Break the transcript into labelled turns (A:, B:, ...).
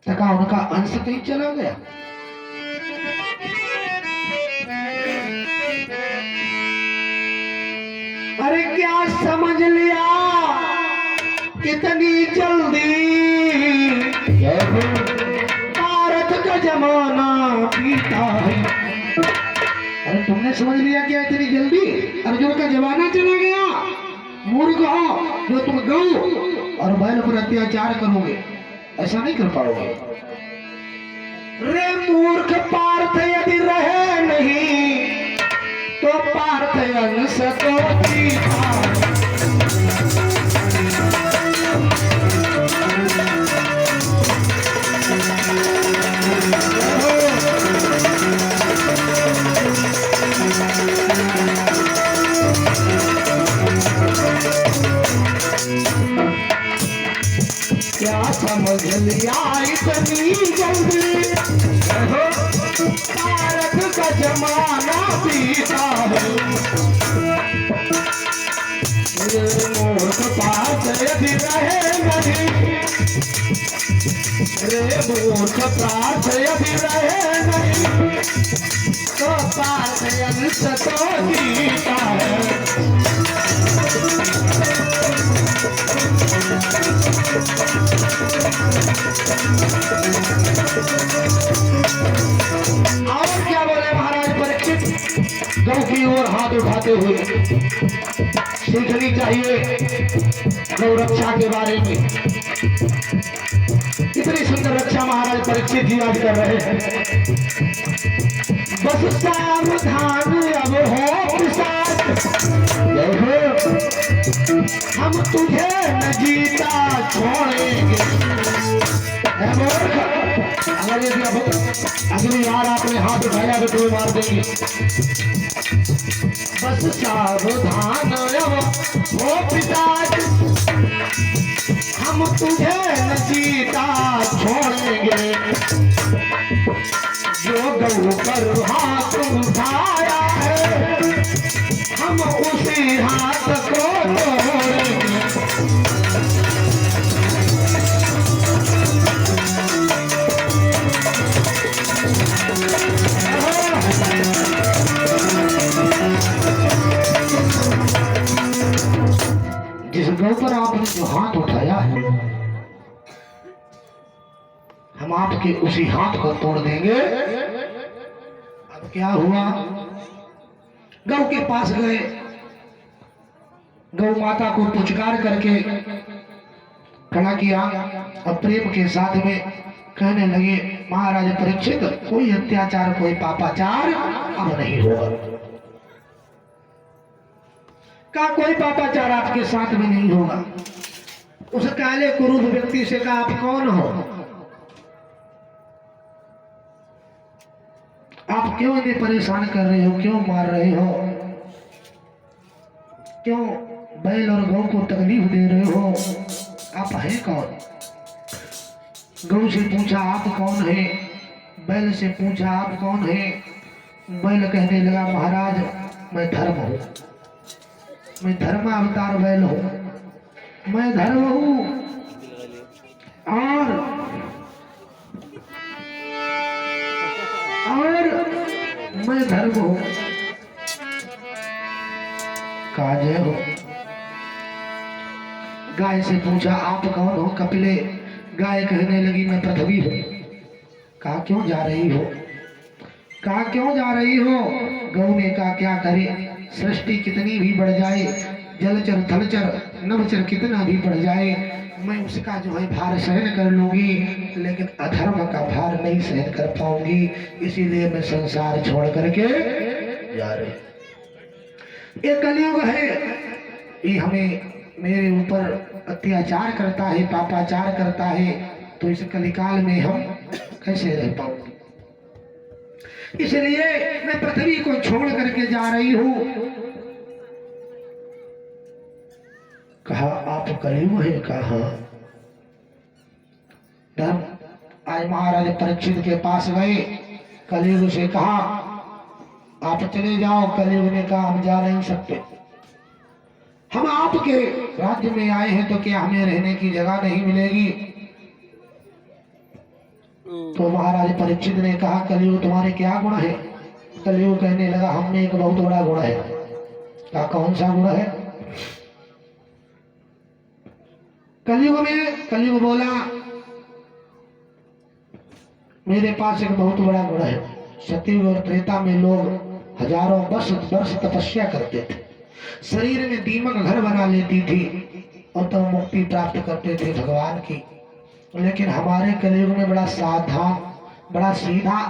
A: तका उनका अंश कहीं चला गया। अरे क्या समझ लिया कितनी जल्दी भारत का जमाना बीता है। अरे तुमने समझ लिया क्या इतनी जल्दी अर्जुन का जमाना चला गया? मूर्ख हो जो तुम गऊ और बैल पर अत्याचार करोगे, ऐसा नहीं कर पाओगे। रे मूर्ख पार्थ यदि रहे नहीं तो पार्थ अंश तो जीता। क्या समझ लिया इतनी जल्दी भारत का जमाना बीता है। मूर्ख पार्थ यदि रहे नहीं, रे मूर्ख पार्थ यदि रहे नहीं तो पार्थ अंश तो जीता है। और क्या बोले महाराज परीक्षित गौ की ओर हाथ उठाते हुए? सीखनी चाहिए गौ रक्षा के बारे में। इतनी सुंदर रक्षा महाराज परीक्षित जी आज कर रहे हैं। बस सावधान अब हो पिशाच, हम तुझे न जीता छोड़ेंगे। अगर यदि अगली बार आपने हाथ उठाया तो तुम्हें मार देंगे। बस सावधान हो पिशाच, हम तुझे न जीता छोड़ेंगे। जो गौ पर हाथ उठाया है हम उसी हाथ को तोड़ेंगे। जिस गौ पर आपने जो हाथ उठाया है हम आपके उसी हाथ को तोड़ देंगे। अब क्या हुआ? गौ के पास गए, गौ माता को पुचकार करके खड़ा किया और प्रेम के साथ में कहने लगे, महाराज परीक्षित कोई अत्याचार कोई पापाचार अब नहीं होगा। का कोई पापाचार आपके साथ में नहीं होगा। उस काले कुरूप व्यक्ति से कहा, आप कौन हो? आप क्यों इन्हें परेशान कर रहे हो, क्यों मार रहे हो, क्यों बैल और गौ को तकलीफ दे रहे हो? आप हैं कौन? गौ से पूछा आप कौन है? बैल से पूछा आप कौन है? बैल कहने लगा, महाराज मैं धर्म हूं, मैं धर्म अवतार बैल हूं, मैं धर्म हूं और मैं धर्म हूं। काजे हो? गाय से पूछा आप कौन हो? कपिले। गाय कहने लगी मैं पृथ्वी हूं। कहा क्यों जा रही हो? कहा क्यों जा रही हो? गौ ने कहा क्या करे, सृष्टि कितनी भी बढ़ जाए, जलचर थलचर नभचर कितना भी बढ़ जाए, मैं उसका जो है भार सहन कर लूंगी, लेकिन अधर्म का भार नहीं सहन कर पाऊंगी, इसीलिए मैं संसार छोड़ करके जा रही। ये कलयुग है, ये हमें मेरे ऊपर अत्याचार करता है, पापाचार करता है, तो इस कलिकाल में हम कैसे रह पाऊंगे? इसलिए मैं पृथ्वी को छोड़ करके जा रही हूं। कहा आप कलयुग है? कहा धर्म। आज महाराज परीक्षित के पास गए, कलयुग से कहा आप चले जाओ। कलयुग ने कहा हम जा नहीं सकते, हम आपके राज्य में आए हैं तो क्या हमें रहने की जगह नहीं मिलेगी? तो महाराज परीक्षित ने कहा कलयुग तुम्हारे क्या गुण है? कलयुग कहने लगा हम में एक बहुत बड़ा गुण है। कहा कौन सा गुण है? कलयुग बोला मेरे पास एक बहुत बड़ा गुण है। सतयुग और त्रेता में लोग हजारों वर्ष तपस्या करते थे, शरीर में दीमक घर बना लेती थी और तब मुक्ति प्राप्त करते थे भगवान की। लेकिन हमारे कलयुग में बड़ा सावधान, बड़ा सीधा